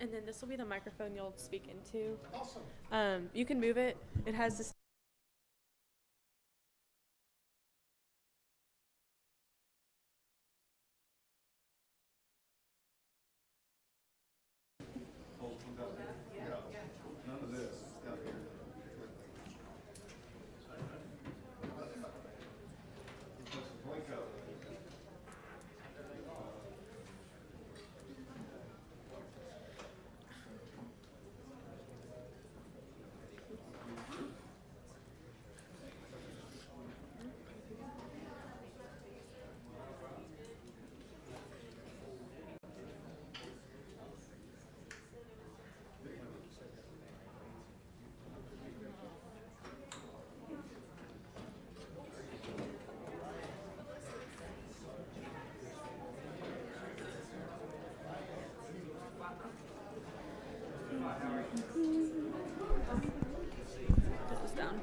And then this will be the microphone you'll speak into. Awesome. You can move it. It has this. None of this down here. Put this down.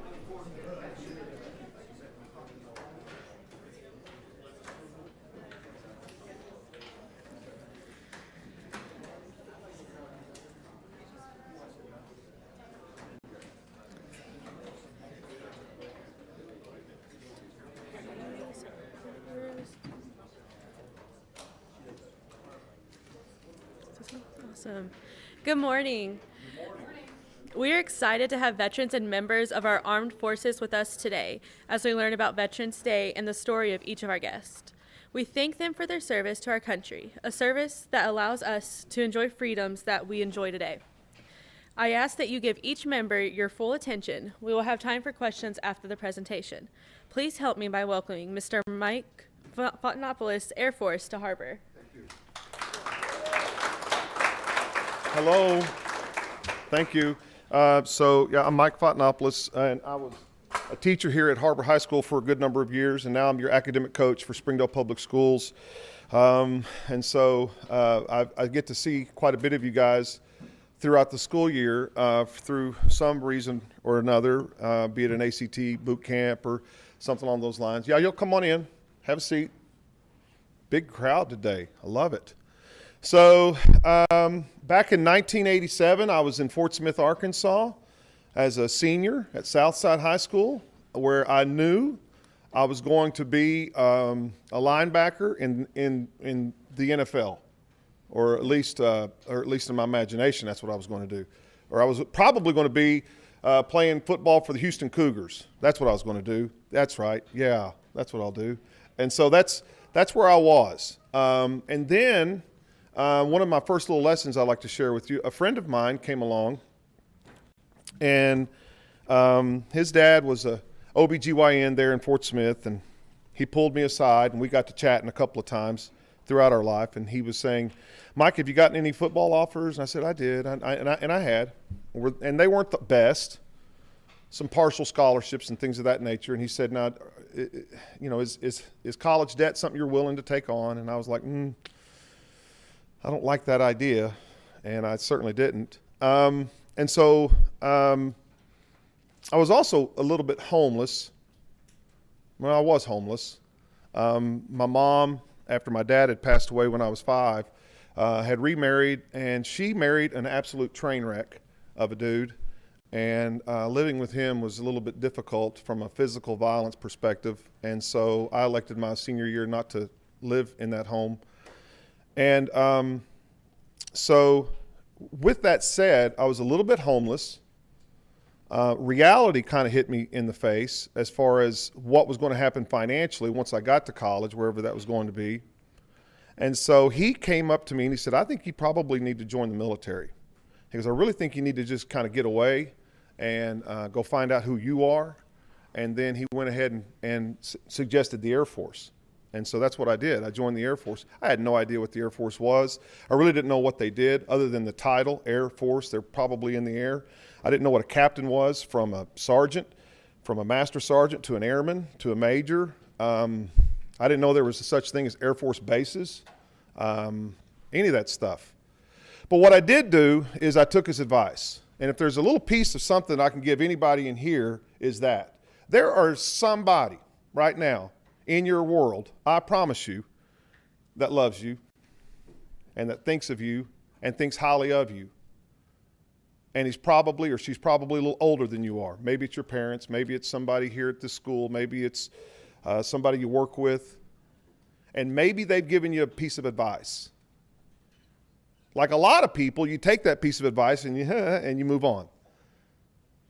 Awesome. Good morning. We are excited to have veterans and members of our armed forces with us today as we learn about Veterans Day and the story of each of our guests. We thank them for their service to our country, a service that allows us to enjoy freedoms that we enjoy today. I ask that you give each member your full attention. We will have time for questions after the presentation. Please help me by welcoming Mr. Mike Fotenopulos, Air Force, to Har-Ber. Hello. Thank you. I'm Mike Fotenopulos, and I was a teacher here at Har-Ber High School for a good number of years, and now I'm your academic coach for Springdale Public Schools. I get to see quite a bit of you guys throughout the school year through some reason or another, be it an ACT boot camp or something along those lines. Yeah, you'll come on in, have a seat. Big crowd today. I love it. So back in 1987, I was in Fort Smith, Arkansas as a senior at Southside High School, where I knew I was going to be a linebacker in the NFL, or at least in my imagination, that's what I was going to do. Or I was probably going to be playing football for the Houston Cougars. That's what I was going to do. That's right. Yeah, that's what I'll do. And so that's where I was. And then one of my first little lessons I'd like to share with you, a friend of mine came along, and his dad was a OBGYN there in Fort Smith, and he pulled me aside, and we got to chatting a couple of times throughout our life, and he was saying, Mike, have you gotten any football offers? And I said, I did, and I had, and they weren't the best, some partial scholarships and things of that nature, and he said, now, is college debt something you're willing to take on? And I was like, I don't like that idea, and I certainly didn't. I was also a little bit homeless. Well, I was homeless. My mom, after my dad had passed away when I was 5, had remarried, and she married an absolute train wreck of a dude, and living with him was a little bit difficult from a physical violence perspective, and so I elected my senior year not to live in that home. And so with that said, I was a little bit homeless. Reality kind of hit me in the face as far as what was going to happen financially once I got to college, wherever that was going to be. And so he came up to me and he said, I think you probably need to join the military. He goes, I really think you need to just kind of get away and go find out who you are. And then he went ahead and suggested the Air Force. And so that's what I did. I joined the Air Force. I had no idea what the Air Force was. I really didn't know what they did other than the title, Air Force. They're probably in the air. I didn't know what a captain was, from a sergeant, from a master sergeant to an airman to a major. I didn't know there was such thing as Air Force bases, any of that stuff. But what I did do is I took his advice. And if there's a little piece of something I can give anybody in here, is that there are somebody right now in your world, I promise you, that loves you and that thinks of you and thinks highly of you and he's probably or she's probably a little older than you are. Maybe it's your parents, maybe it's somebody here at the school, maybe it's somebody you work with, and maybe they've given you a piece of advice. Like a lot of people, you take that piece of advice and you move on.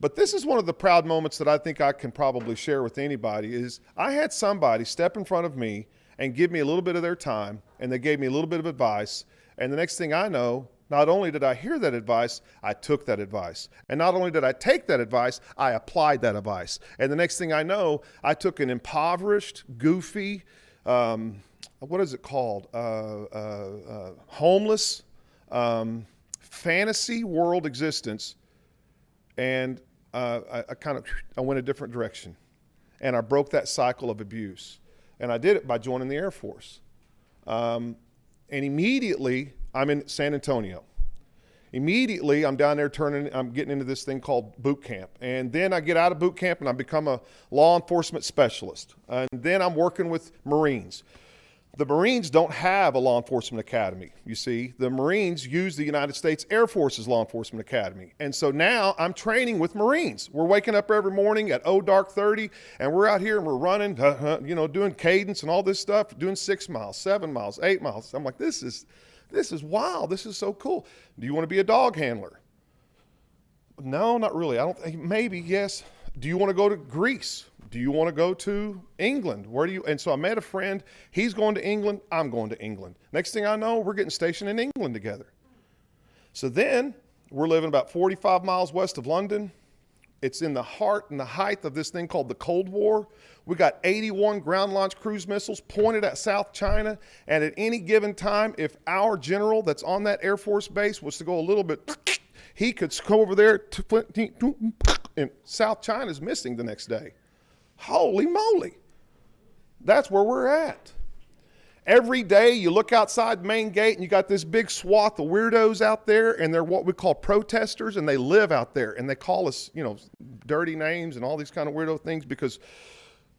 But this is one of the proud moments that I think I can probably share with anybody is I had somebody step in front of me and give me a little bit of their time, and they gave me a little bit of advice, and the next thing I know, not only did I hear that advice, I took that advice. And not only did I take that advice, I applied that advice. And the next thing I know, I took an impoverished, goofy, what is it called? Homeless, fantasy world existence, and I went a different direction. And I broke that cycle of abuse. And I did it by joining the Air Force. And immediately, I'm in San Antonio. Immediately, I'm down there I'm getting into this thing called boot camp. And then I get out of boot camp and I become a law enforcement specialist. And then I'm working with Marines. The Marines don't have a law enforcement academy, you see. The Marines use the United States Air Force's law enforcement academy. And so now I'm training with Marines. We're waking up every morning at dark 30, and we're out here and we're running, doing cadence and all this stuff, doing 6 miles, 7 miles, 8 miles. I'm like, this is wild. This is so cool. Do you want to be a dog handler? No, not really. I don't think, maybe, yes. Do you want to go to Greece? Do you want to go to England? And so I met a friend. He's going to England. I'm going to England. Next thing I know, we're getting stationed in England together. So then we're living about 45 miles west of London. It's in the heart and the height of this thing called the Cold War. We got 81 ground-launched cruise missiles pointed at South China. And at any given time, if our general that's on that Air Force base was to go a little bit, he could go over there, and South China's missing the next day. Holy moly. That's where we're at. Every day you look outside the main gate and you got this big swath of weirdos out there, and they're what we call protesters, and they live out there, and they call us, dirty names and all these kind of weirdo things because,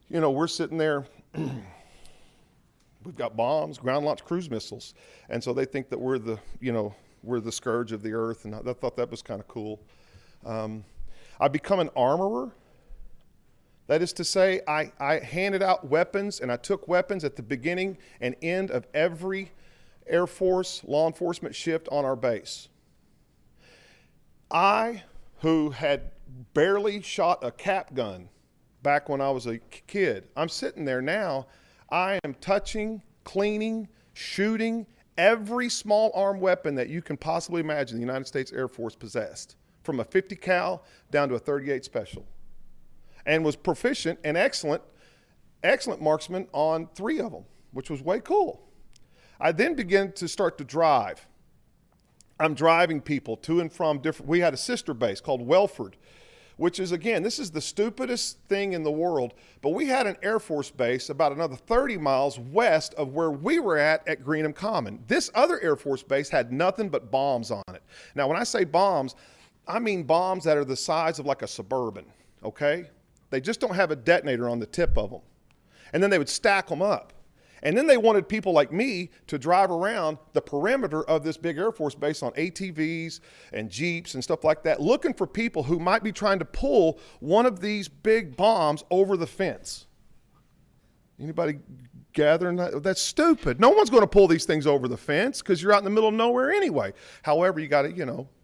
we're sitting there. We've got bombs, ground-launched cruise missiles, and so they think that we're the scourge of the earth, and I thought that was kind of cool. I become an armorer. That is to say, I handed out weapons, and I took weapons at the beginning and end of every Air Force law enforcement shift on our base. I, who had barely shot a cap gun back when I was a kid, I'm sitting there now, I am touching, cleaning, shooting every small arm weapon that you can possibly imagine the United States Air Force possessed, from a 50 cal down to a 38 special. And was proficient and excellent marksman on 3 of them, which was way cool. I then began to start to drive. I'm driving people to and from we had a sister base called Welford, which is, again, this is the stupidest thing in the world, but we had an Air Force base about another 30 miles west of where we were at Greenham Common. This other Air Force base had nothing but bombs on it. Now, when I say bombs, I mean bombs that are the size of like a Suburban, okay? They just don't have a detonator on the tip of them. And then they would stack them up. And then they wanted people like me to drive around the perimeter of this big Air Force base on ATVs and Jeeps and stuff like that, looking for people who might be trying to pull one of these big bombs over the fence. Anybody gathering that? That's stupid. No one's going to pull these things over the fence because you're out in the middle of nowhere anyway. However, you got to,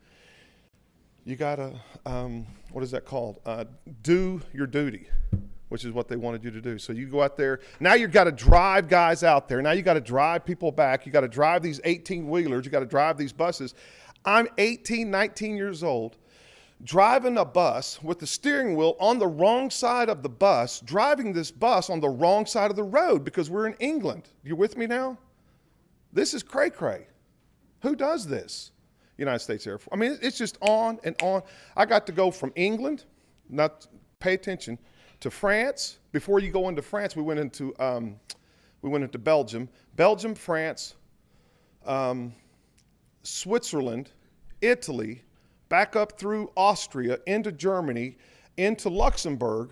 what is that called? Do your duty, which is what they wanted you to do. So you go out there. Now you've got to drive guys out there. Now you got to drive people back. You got to drive these 18-wheelers. You got to drive these buses. I'm 18, 19 years old, driving a bus with the steering wheel on the wrong side of the bus, driving this bus on the wrong side of the road because we're in England. You with me now? This is cray-cray. Who does this? United States Air Force. I mean, it's just on and on. I got to go from England, not pay attention, to France. Before you go into France, we went into Belgium, France, Switzerland, Italy, back up through Austria, into Germany, into Luxembourg,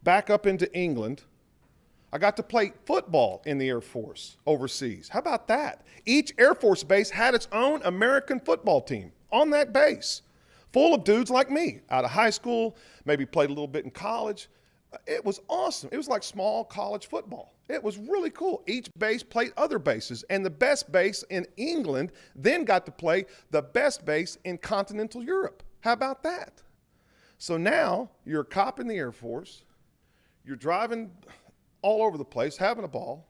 back up into England. I got to play football in the Air Force overseas. How about that? Each Air Force base had its own American football team on that base. full of dudes like me, out of high school, maybe played a little bit in college. It was awesome. It was like small college football. It was really cool. Each base played other bases, and the best base in England then got to play the best base in continental Europe. How about that? So now you're a cop in the Air Force. You're driving all over the place, having a ball,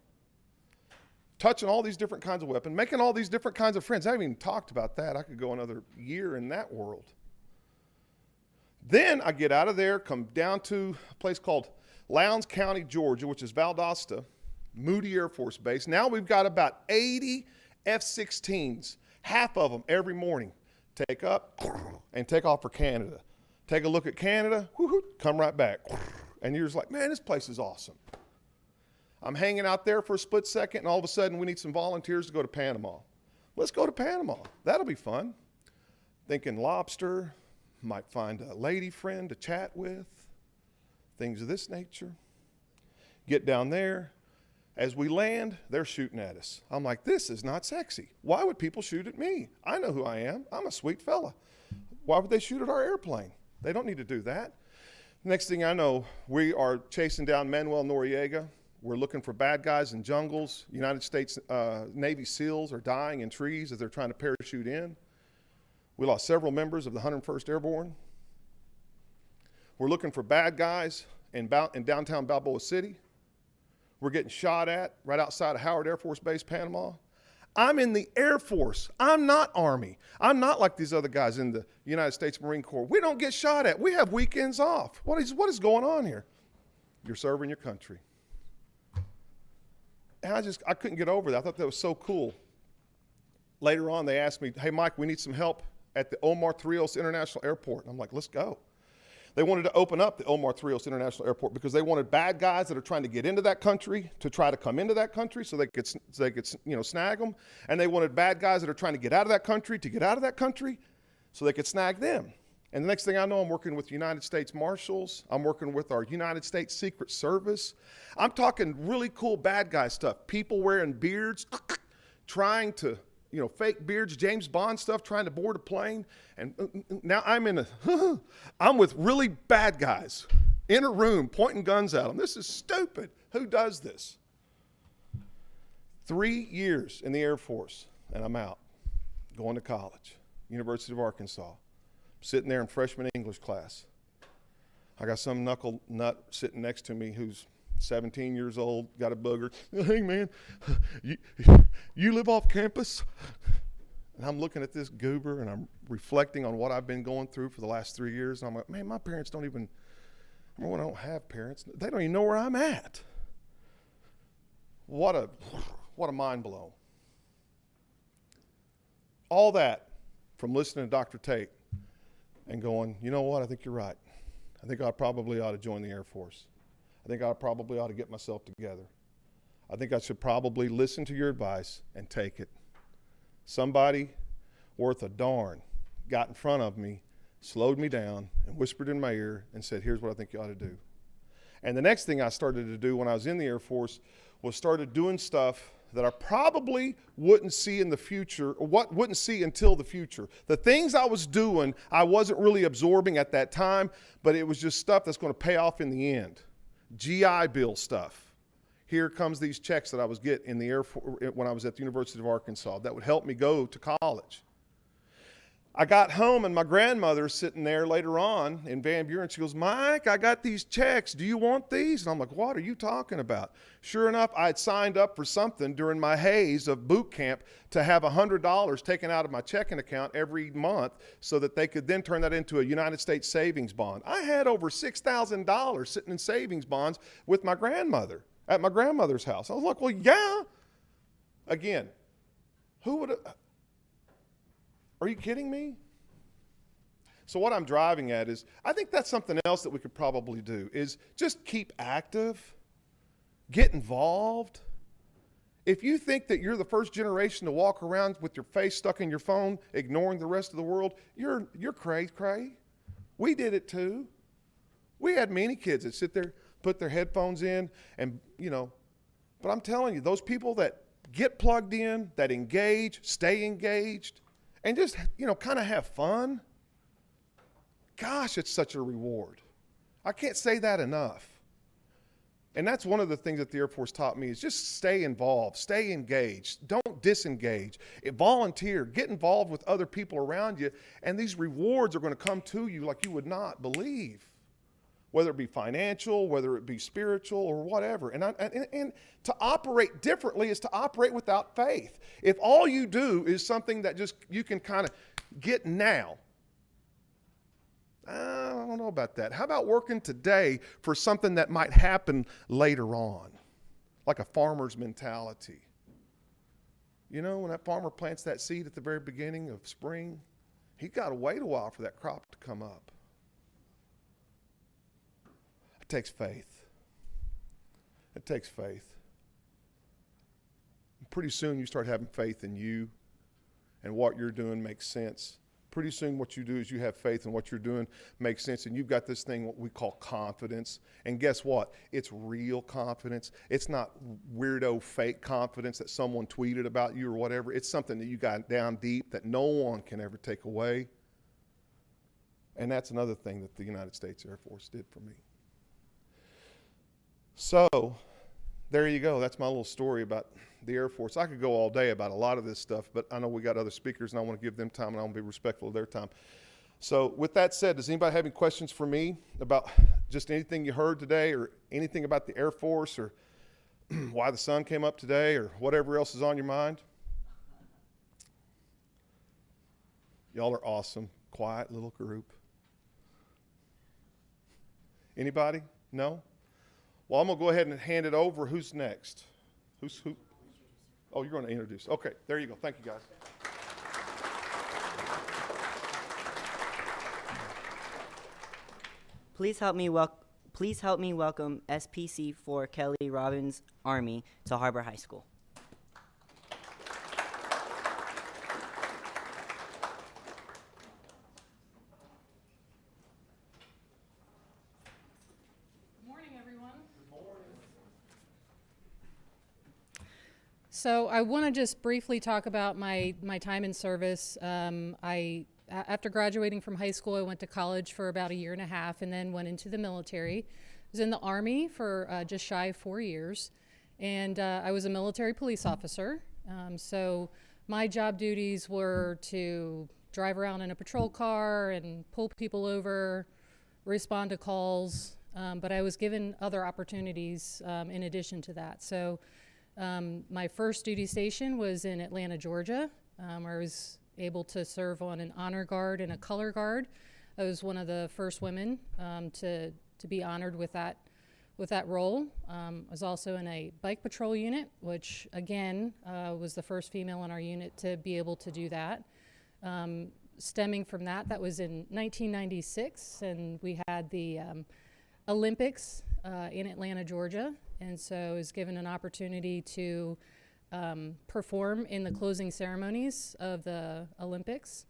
touching all these different kinds of weapons, making all these different kinds of friends. I haven't even talked about that. I could go another year in that world. Then I get out of there, come down to a place called Lowndes County, Georgia, which is Valdosta, Moody Air Force Base. Now we've got about 80 F-16s, half of them every morning, take up and take off for Canada. Take a look at Canada, come right back. And you're just like, man, this place is awesome. I'm hanging out there for a split second, and all of a sudden we need some volunteers to go to Panama. Let's go to Panama. That'll be fun. Thinking lobster, might find a lady friend to chat with, things of this nature. Get down there. As we land, they're shooting at us. I'm like, this is not sexy. Why would people shoot at me? I know who I am. I'm a sweet fella. Why would they shoot at our airplane? They don't need to do that. Next thing I know, we are chasing down Manuel Noriega. We're looking for bad guys in jungles. United States Navy SEALs are dying in trees as they're trying to parachute in. We lost several members of the 101st Airborne. We're looking for bad guys in downtown Balboa City. We're getting shot at right outside of Howard Air Force Base, Panama. I'm in the Air Force. I'm not Army. I'm not like these other guys in the United States Marine Corps. We don't get shot at. We have weekends off. What is going on here? You're serving your country. And I couldn't get over that. I thought that was so cool. Later on, they asked me, hey, Mike, we need some help at the Omar Torrijos International Airport. And I'm like, let's go. They wanted to open up the Omar Torrijos International Airport because they wanted bad guys that are trying to get into that country to try to come into that country so they could snag them. And they wanted bad guys that are trying to get out of that country to get out of that country so they could snag them. And the next thing I know, I'm working with United States Marshals. I'm working with our United States Secret Service. I'm talking really cool bad guy stuff. People wearing beards, trying to fake beards, James Bond stuff, trying to board a plane. And now I'm with really bad guys in a room pointing guns at them. This is stupid. Who does this? 3 years in the Air Force, and I'm out, going to college, University of Arkansas, sitting there in freshman English class. I got some knuckle nut sitting next to me who's 17 years old, got a booger. Hey, man, you live off campus? And I'm looking at this goober, and I'm reflecting on what I've been going through for the last 3 years. And I'm like, man, my parents don't even, remember when I don't have parents, they don't even know where I'm at. What a mind blow. All that from listening to Dr. Tate and going, you know what, I think you're right. I think I probably ought to join the Air Force. I think I probably ought to get myself together. I think I should probably listen to your advice and take it. Somebody worth a darn got in front of me, slowed me down, and whispered in my ear and said, here's what I think you ought to do. And the next thing I started to do when I was in the Air Force was started doing stuff that I probably wouldn't see in the future, or wouldn't see until the future. The things I was doing, I wasn't really absorbing at that time, but it was just stuff that's going to pay off in the end. GI Bill stuff. Here comes these checks that I was getting in the Air Force when I was at the University of Arkansas that would help me go to college. I got home and my grandmother's sitting there later on in Van Buren. She goes, Mike, I got these checks. Do you want these? And I'm like, what are you talking about? Sure enough, I had signed up for something during my haze of boot camp to have $100 taken out of my checking account every month so that they could then turn that into a United States savings bond. I had over $6,000 sitting in savings bonds with my grandmother at my grandmother's house. I was like, well, yeah. Again, who would have... Are you kidding me? So what I'm driving at is, I think that's something else that we could probably do, is just keep active, get involved. If you think that you're the first generation to walk around with your face stuck in your phone, ignoring the rest of the world, you're cray-cray. We did it too. We had many kids that sit there, put their headphones in, and but I'm telling you, those people that get plugged in, that engage, stay engaged, and just, kind of have fun. Gosh, it's such a reward. I can't say that enough. And that's one of the things that the Air Force taught me is just stay involved, stay engaged, don't disengage. Volunteer, get involved with other people around you, and these rewards are going to come to you like you would not believe, whether it be financial, whether it be spiritual, or whatever. And to operate differently is to operate without faith. If all you do is something that just you can kind of get now, I don't know about that. How about working today for something that might happen later on, like a farmer's mentality? You know, when that farmer plants that seed at the very beginning of spring, he's got to wait a while for that crop to come up. It takes faith. It takes faith. And pretty soon you start having faith in you, and what you're doing makes sense. Pretty soon what you do is you have faith and what you're doing makes sense, and you've got this thing what we call confidence. And guess what? It's real confidence. It's not weirdo fake confidence that someone tweeted about you or whatever. It's something that you got down deep that no one can ever take away. And that's another thing that the United States Air Force did for me. So there you go. That's my little story about the Air Force. I could go all day about a lot of this stuff, but I know we got other speakers, and I want to give them time, and I want to be respectful of their time. So with that said, does anybody have any questions for me about just anything you heard today, or anything about the Air Force, or why the sun came up today, or whatever else is on your mind? Y'all are awesome. Quiet little group. Anybody? No? Well, I'm going to go ahead and hand it over. Who's next? Who? Oh, you're going to introduce. Okay, there you go. Thank you, guys. Please help me welcome SPC 4 Kelly Robbins Army to Har-Ber High School. So I want to just briefly talk about my time in service. After graduating from high school, I went to college for about 1.5 years and then went into the military. I was in the Army for just shy of 4 years, and I was a military police officer. So my job duties were to drive around in a patrol car and pull people over, respond to calls, but I was given other opportunities in addition to that. So my first duty station was in Atlanta, Georgia, where I was able to serve on an honor guard and a color guard. I was one of the first women to be honored with that role. I was also in a bike patrol unit, which again was the first female in our unit to be able to do that. Stemming from that was in 1996, and we had the Olympics in Atlanta, Georgia. And so I was given an opportunity to perform in the closing ceremonies of the Olympics.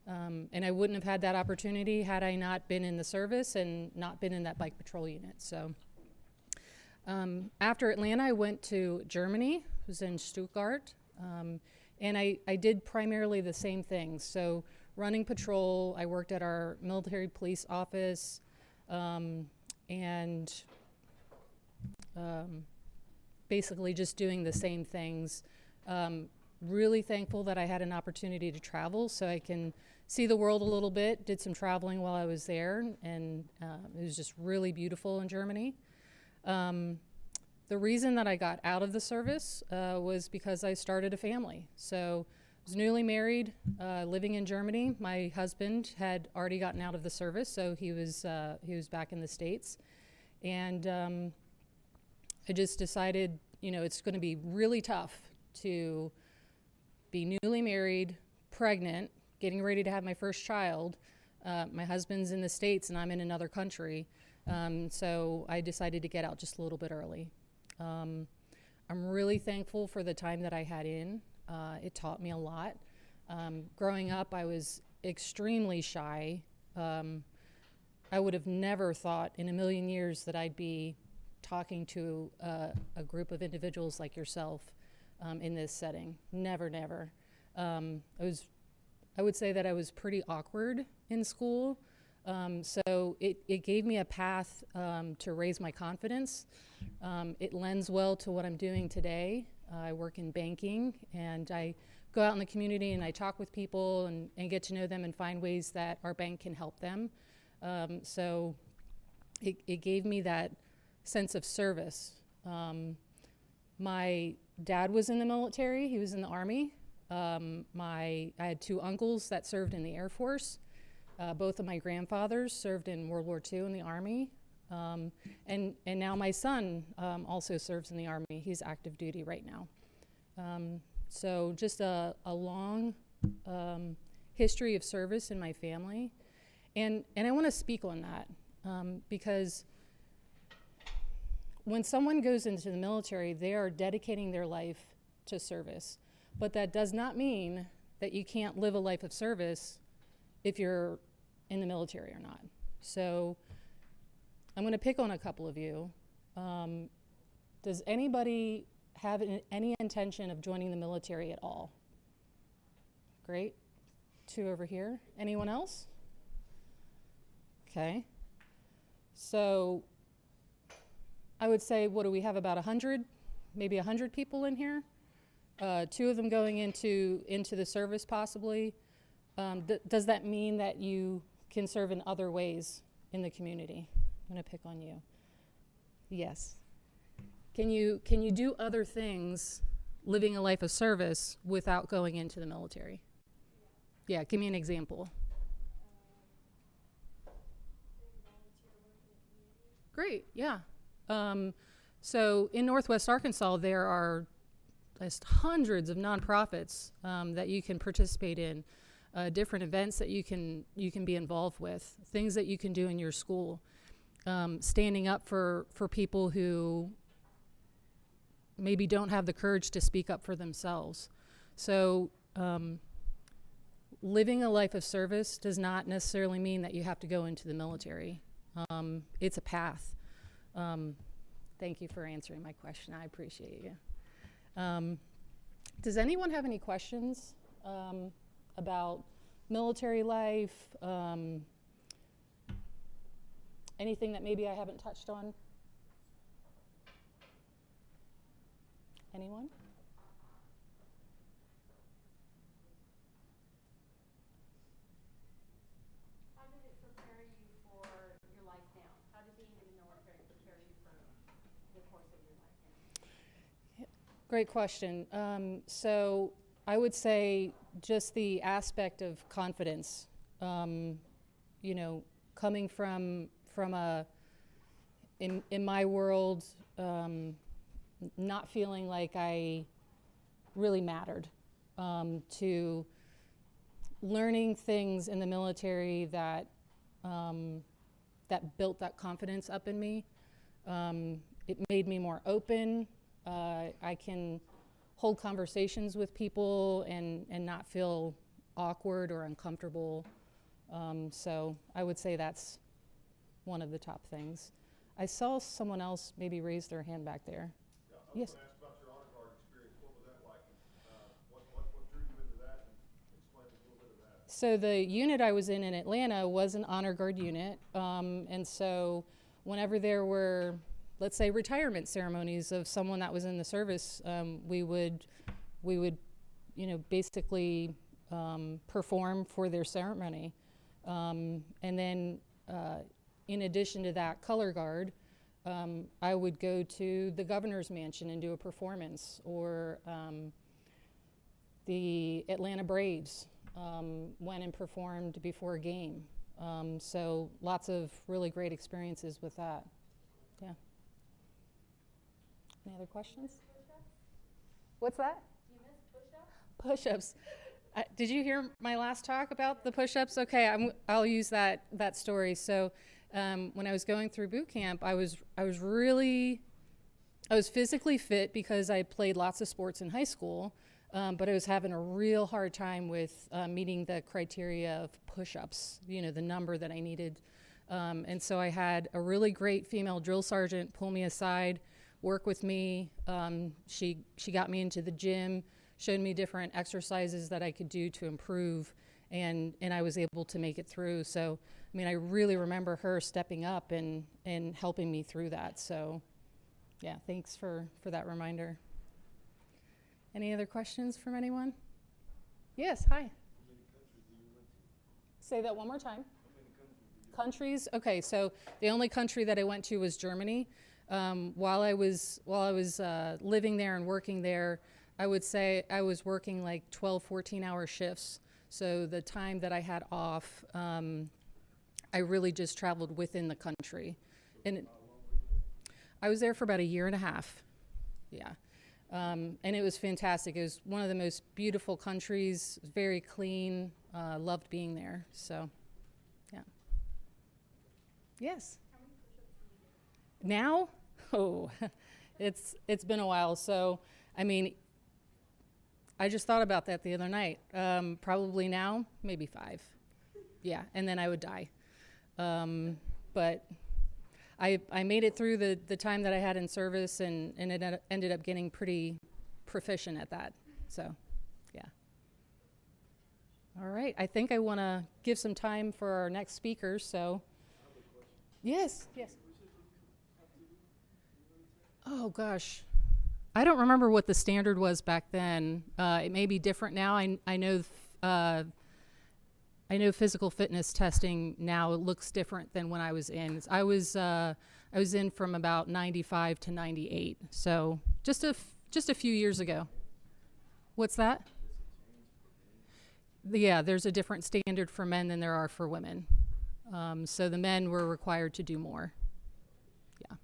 And I wouldn't have had that opportunity had I not been in the service and not been in that bike patrol unit. So after Atlanta, I went to Germany. I was in Stuttgart. And I did primarily the same things. So running patrol, I worked at our military police office, and basically just doing the same things. Really thankful that I had an opportunity to travel so I can see the world a little bit. Did some traveling while I was there, and it was just really beautiful in Germany. The reason that I got out of the service was because I started a family. So I was newly married, living in Germany. My husband had already gotten out of the service, so he was back in the States. And I just decided, it's going to be really tough to be newly married, pregnant, getting ready to have my first child. My husband's in the States and I'm in another country. So I decided to get out just a little bit early. I'm really thankful for the time that I had in. It taught me a lot. Growing up, I was extremely shy. I would have never thought in a million years that I'd be talking to a group of individuals like yourself in this setting. Never. I would say that I was pretty awkward in school. So it gave me a path to raise my confidence. It lends well to what I'm doing today. I work in banking, and I go out in the community and I talk with people and get to know them and find ways that our bank can help them. So it gave me that sense of service. My dad was in the military. He was in the Army. I had two uncles that served in the Air Force. Both of my grandfathers served in World War II in the Army. And now my son also serves in the Army. He's active duty right now. So just a long history of service in my family. And I want to speak on that because when someone goes into the military, they are dedicating their life to service. But that does not mean that you can't live a life of service if you're in the military or not. So I'm going to pick on a couple of you. Does anybody have any intention of joining the military at all? Great. Two over here. Anyone else? Okay. So I would say, what do we have, about 100, maybe 100 people in here? Two of them going into the service possibly. Does that mean that you can serve in other ways in the community? I'm going to pick on you. Yes. Can you do other things living a life of service without going into the military? Yeah, give me an example. Great, yeah. So in Northwest Arkansas, there are just hundreds of nonprofits that you can participate in, different events that you can be involved with, things that you can do in your school, standing up for people who maybe don't have the courage to speak up for themselves. So living a life of service does not necessarily mean that you have to go into the military. It's a path. Thank you for answering my question. I appreciate you. Does anyone have any questions about military life? Anything that maybe I haven't touched on? Anyone? How did it prepare you for your life now? How did being in the military prepare you for the course of your life now? Great question. So I would say just the aspect of confidence. You know, coming from a in my world, not feeling like I really mattered, to learning things in the military that built that confidence up in me. It made me more open. I can hold conversations with people and not feel awkward or uncomfortable. So I would say that's one of the top things. I saw someone else maybe raise their hand back there. Yeah, I Yes. was going to ask about your honor guard experience. What was that like? What drew you into that? And explain a little bit of that. So the unit I was in Atlanta was an honor guard unit. And so whenever there were, let's say, retirement ceremonies of someone that was in the service, we would, basically perform for their ceremony. And then in addition to that color guard, I would go to the governor's mansion and do a performance, or the Atlanta Braves went and performed before a game. So lots of really great experiences with that. Yeah. Any other questions? What's that? Do you miss push-ups? Push-ups. Did you hear my last talk about the push-ups? Okay, I'll use that story. So when I was going through boot camp, I was physically fit because I played lots of sports in high school, but I was having a real hard time with meeting the criteria of push-ups, the number that I needed. And so I had a really great female drill sergeant pull me aside, work with me. She got me into the gym, showed me different exercises that I could do to improve, and I was able to make it through. So I mean, I really remember her stepping up and helping me through that. So, yeah, thanks for that reminder. Any other questions from anyone? Yes, hi. Say that one more time. Countries? Okay, so the only country that I went to was Germany. While I was living there and working there, I would say I was working like 12, 14-hour shifts. So the time that I had off, I really just traveled within the country. And I was there for about a year and a half. Yeah. And it was fantastic. It was one of the most beautiful countries, very clean, loved being there. So, yeah. Yes. Now? Oh, it's been a while. So, I mean, I just thought about that the other night. Probably now, maybe 5. Yeah, and then I would die. But I made it through the time that I had in service, and it ended up getting pretty proficient at that. So, yeah. All right. I think I want to give some time for our next speakers. So, yes. Oh gosh, I don't remember what the standard was back then. It may be different now. I know physical fitness testing now looks different than when I was in. I was in from about 95 to 98, so just a few years ago. What's that? Yeah, there's a different standard for men than there are for women. So the men were required to do more. Yeah.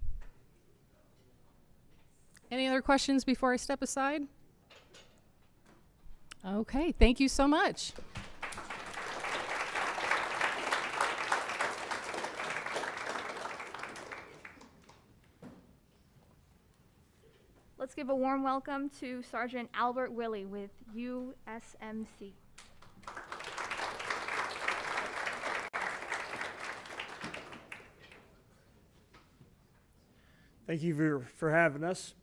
Any other questions before I step aside? Okay, thank you so much. Let's give a warm welcome to Sergeant Albert Willie with USMC. Thank you for having us.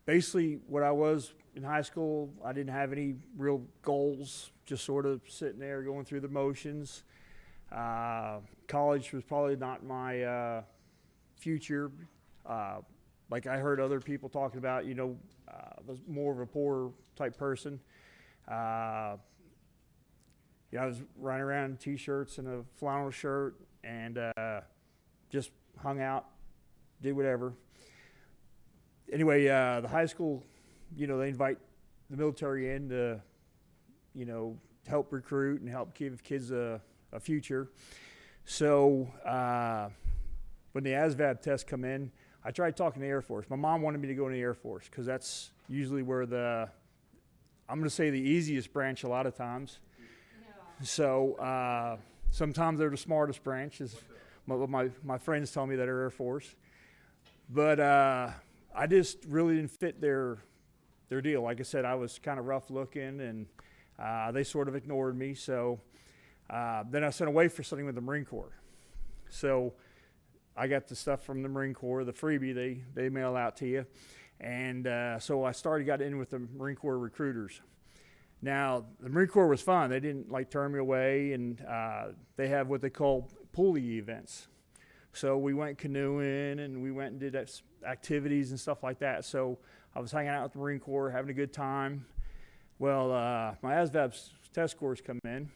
Basically, what I was in high school, I didn't have any real goals, just sort of sitting there going through the motions. College was probably not my future. Like I heard other people talking about, was more of a poor type person. I was running around in t-shirts and a flannel shirt and just hung out, did whatever. Anyway, the high school, they invite the military in to, help recruit and help give kids a future. So when the ASVAB tests come in, I tried talking to the Air Force. My mom wanted me to go in the Air Force because that's usually where I'm going to say the easiest branch a lot of times. Yeah. So sometimes they're the smartest branch, is what my friends tell me that are Air Force. But I just really didn't fit their deal. Like I said, I was kind of rough looking, and they sort of ignored me. So then I sent away for something with the Marine Corps. So I got the stuff from the Marine Corps, the freebie they mail out to you. And so I got in with the Marine Corps recruiters. Now, the Marine Corps was fun. They didn't turn me away, and they have what they call pulley events. So we went canoeing, and we went and did activities and stuff like that. So I was hanging out with the Marine Corps, having a good time. Well, my ASVAB test scores come in,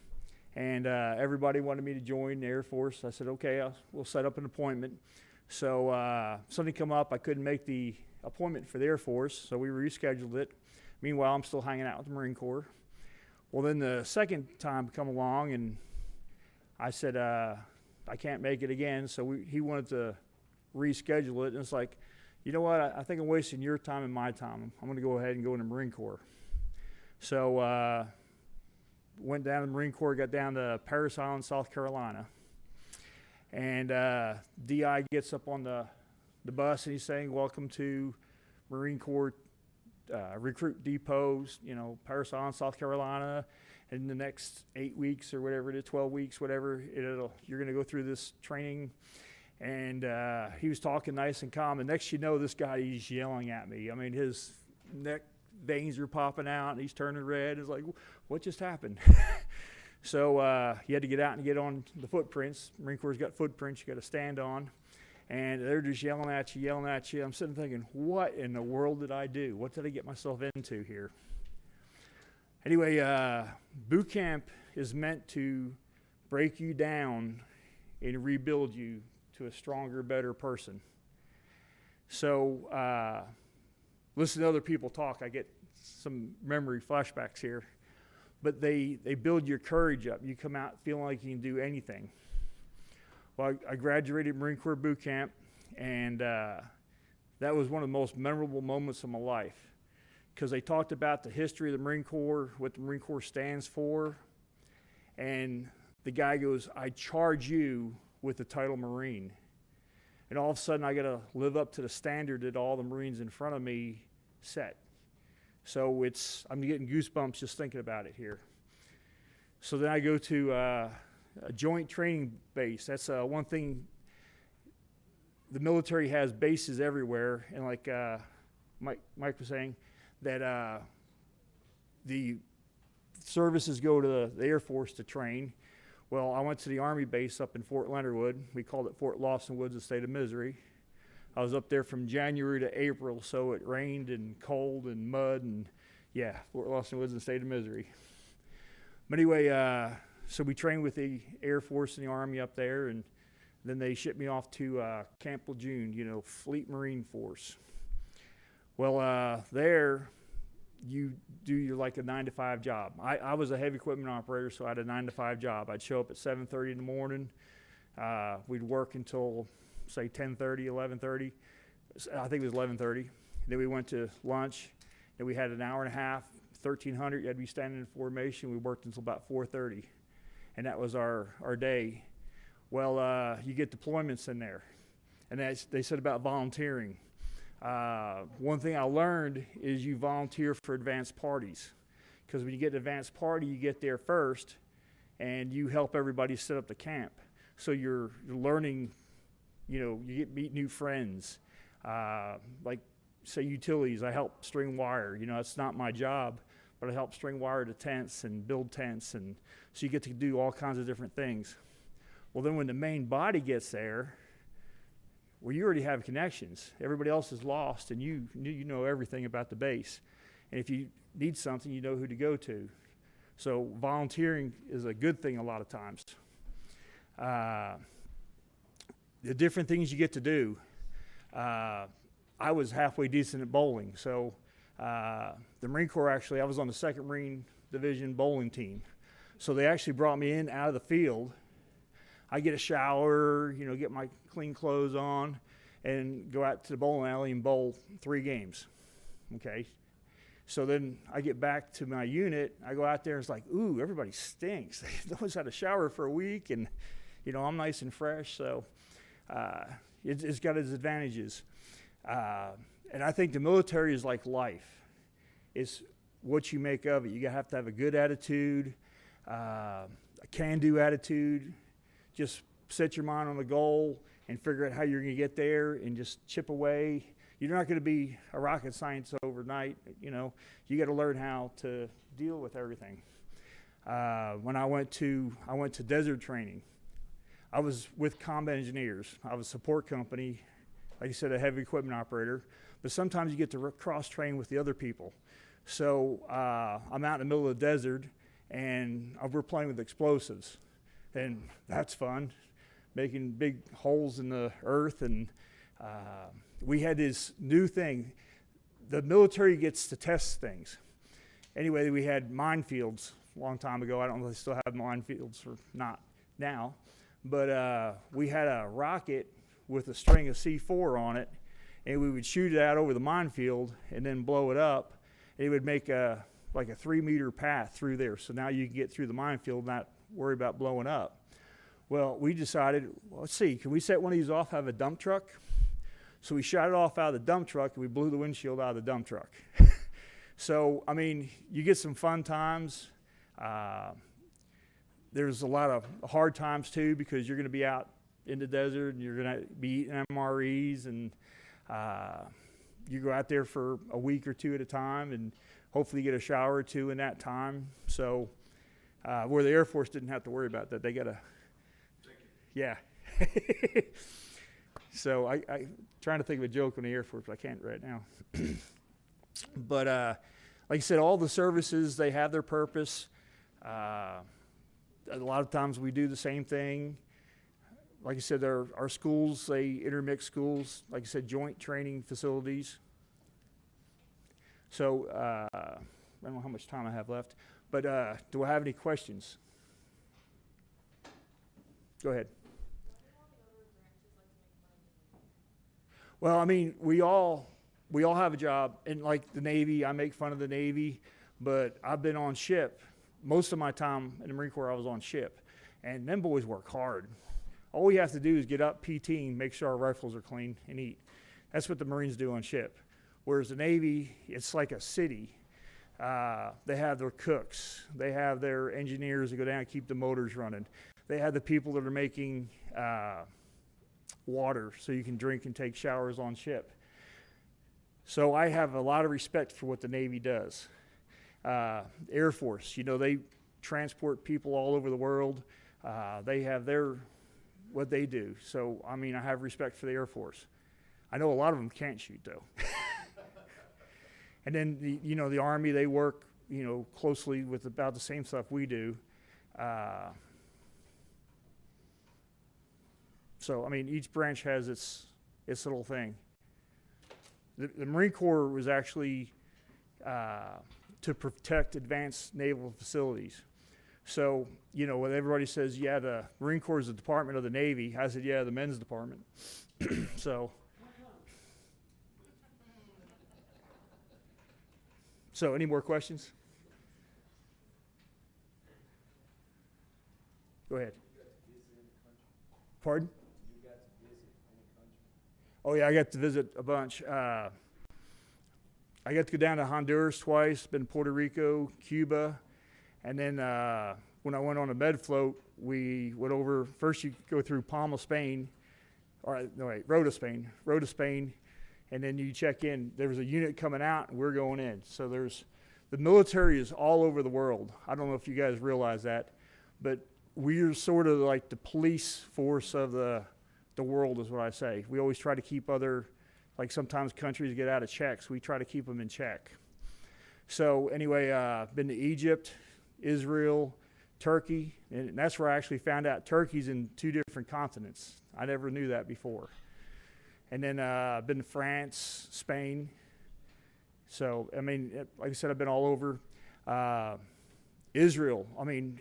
and everybody wanted me to join the Air Force. I said, okay, we'll set up an appointment. So something come up. I couldn't make the appointment for the Air Force, so we rescheduled it. Meanwhile, I'm still hanging out with the Marine Corps. Well, then the second time come along, and I said, I can't make it again. So he wanted to reschedule it, and it's like, you know what? I think I'm wasting your time and my time. I'm going to go ahead and go in the Marine Corps. So went down to the Marine Corps, got down to Parris Island, South Carolina. And DI gets up on the bus, and he's saying, welcome to Marine Corps recruit depots, Parris Island, South Carolina. In the next 8 weeks or whatever it is, 12 weeks, whatever, you're going to go through this training. And he was talking nice and calm. And next you know, this guy, he's yelling at me. I mean, his neck veins are popping out, and he's turning red. It's like, what just happened? So you had to get out and get on the footprints. Marine Corps' got footprints you got to stand on. And they're just yelling at you, yelling at you. I'm sitting thinking, what in the world did I do? What did I get myself into here? Anyway, boot camp is meant to break you down and rebuild you to a stronger, better person. So listen to other people talk. I get some memory flashbacks here. But they build your courage up. You come out feeling like you can do anything. Well, I graduated Marine Corps boot camp, and that was one of the most memorable moments of my life, because they talked about the history of the Marine Corps, what the Marine Corps stands for, and the guy goes, I charge you with the title Marine. And all of a sudden, I got to live up to the standard that all the Marines in front of me set. So I'm getting goosebumps just thinking about it here. So then I go to a joint training base. That's one thing. The military has bases everywhere, and like Mike was saying, that the services go to the Air Force to train. Well, I went to the Army base up in Fort Leonard Wood. We called it Fort Lawson Woods, the state of Missouri. I was up there from January to April, so it rained and cold and mud, and yeah, Fort Lawson Woods in the state of Missouri. But anyway, so we trained with the Air Force and the Army up there, and then they shipped me off to Camp Lejeune, Fleet Marine Force. Well, there you do like a 9-to-5 job. I was a heavy equipment operator, so I had a 9-to-5 job. I'd show up at 7:30 in the morning. We'd work until say 10:30, 11:30. I think it was 11:30. Then we went to lunch. Then we had an hour and a half, 1,300. You had to be standing in formation. We worked until about 4:30, and that was our day. Well, you get deployments in there, and they said about volunteering. One thing I learned is you volunteer for advanced parties, because when you get an advanced party, you get there first, and you help everybody set up the camp. So you're learning. You meet new friends. Like, say, utilities, I help string wire. It's not my job, but I help string wire to tents and build tents. And so you get to do all kinds of different things. Well, then when the main body gets there, well, you already have connections. Everybody else is lost, and you know everything about the base. And if you need something, you know who to go to. So volunteering is a good thing a lot of times. The different things you get to do. I was halfway decent at bowling. So the Marine Corps, actually, I was on the 2nd Marine Division bowling team. So they actually brought me in out of the field. I get a shower, get my clean clothes on, and go out to the bowling alley and bowl 3 games. Okay? So then I get back to my unit. I go out there, and it's like, ooh, everybody stinks. No one's had a shower for a week, and, I'm nice and fresh. So it's got its advantages. And I think the military is like life. It's what you make of it. You have to have a good attitude, a can-do attitude. Just set your mind on a goal and figure out how you're going to get there and just chip away. You're not going to be a rocket scientist overnight. You got to learn how to deal with everything. When I went to desert training, I was with combat engineers. I was a support company, like I said, a heavy equipment operator. But sometimes you get to cross-train with the other people. So I'm out in the middle of the desert, and we're playing with explosives. And that's fun, making big holes in the earth. And we had this new thing. The military gets to test things. Anyway, we had minefields a long time ago. I don't know if they still have minefields or not now. But we had a rocket with a string of C4 on it, and we would shoot it out over the minefield and then blow it up. It would make like a 3-meter path through there. So now you can get through the minefield and not worry about blowing up. Well, we decided, let's see, can we set one of these off out of a dump truck? So we shot it off out of the dump truck, and we blew the windshield out of the dump truck. So, you get some fun times. There's a lot of hard times, too, because you're going to be out in the desert, and you're going to be eating MREs, and you go out there for a week or two at a time, and hopefully get a shower or two in that time. So where the Air Force didn't have to worry about that. They got to, yeah. So I trying to think of a joke on the Air Force, but I can't right now. But like I said, all the services, they have their purpose. A lot of times we do the same thing. Like I said, our schools, they intermix schools. Like I said, joint training facilities. So I don't know how much time I have left, but do I have any questions? Go ahead. Well, I mean, we all have a job, and like the Navy, I make fun of the Navy, but I've been on ship. Most of my time in the Marine Corps, I was on ship, and them boys work hard. All we have to do is get up, PT, and make sure our rifles are clean and eat. That's what the Marines do on ship. Whereas the Navy, it's like a city. They have their cooks. They have their engineers that go down and keep the motors running. They have the people that are making water so you can drink and take showers on ship. So I have a lot of respect for what the Navy does. Air Force, they transport people all over the world. They have what they do. So, I mean, I have respect for the Air Force. I know a lot of them can't shoot, though. And then, the Army, they work, closely with about the same stuff we do. So, I mean, each branch has its little thing. The Marine Corps was actually to protect advanced naval facilities. So, when everybody says, yeah, the Marine Corps is the Department of the Navy, I said, yeah, the men's department. So, any more questions? Go ahead. Pardon? Oh, yeah, I got to visit a bunch. I got to go down to Honduras twice, been to Puerto Rico, Cuba, and then when I went on a med float, we went over, first you go through Palma, Spain, Rota, Spain, and then you check in. There was a unit coming out, and we're going in. So the military is all over the world. I don't know if you guys realize that, but we're sort of like the police force of the world is what I say. We always try to keep like sometimes countries get out of checks. We try to keep them in check. So anyway, been to Egypt, Israel, Turkey, and that's where I actually found out Turkey's in 2 different continents. I never knew that before. And then been to France, Spain. So, I mean, like I said, I've been all over. Israel, I mean,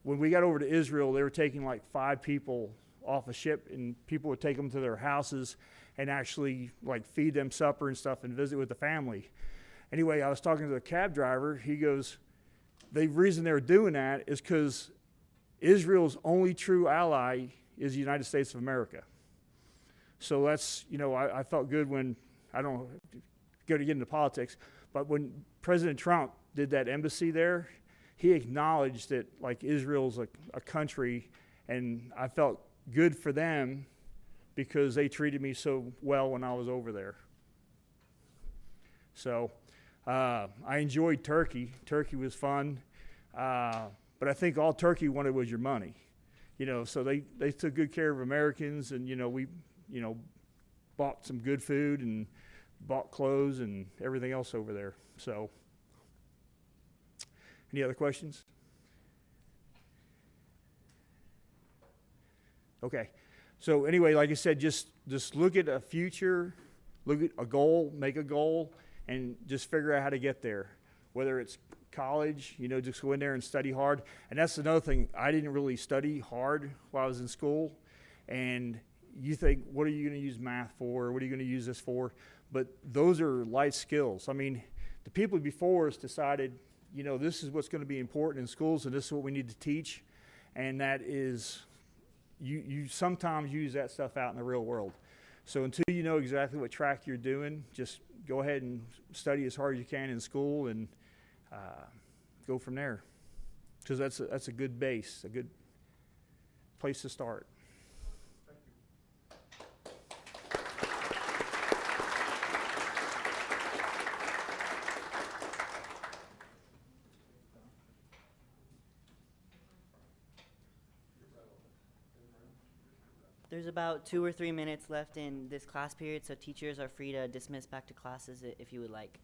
when we got over to Israel, they were taking like 5 people off a ship, and people would take them to their houses and actually like feed them supper and stuff and visit with the family. Anyway, I was talking to the cab driver. He goes, the reason they were doing that is because Israel's only true ally is the United States of America. So that's, I felt good when, I don't go to get into politics, but when President Trump did that embassy there, he acknowledged that like Israel's a country, and I felt good for them because they treated me so well when I was over there. So I enjoyed Turkey. Turkey was fun, but I think all Turkey wanted was your money. So they took good care of Americans, and we bought some good food and bought clothes and everything else over there. So any other questions? Okay. So anyway, like I said, just look at a future, look at a goal, make a goal, and just figure out how to get there. Whether it's college, just go in there and study hard. And that's another thing. I didn't really study hard while I was in school. And you think, what are you going to use math for? What are you going to use this for? But those are life skills. I mean, the people before us decided, this is what's going to be important in schools, and this is what we need to teach. And that is, you sometimes use that stuff out in the real world. So until you know exactly what track you're doing, just go ahead and study as hard as you can in school and go from there. Because that's a good base, a good place to start. There's about 2 or 3 minutes left in this class period, so teachers are free to dismiss back to classes if you would like.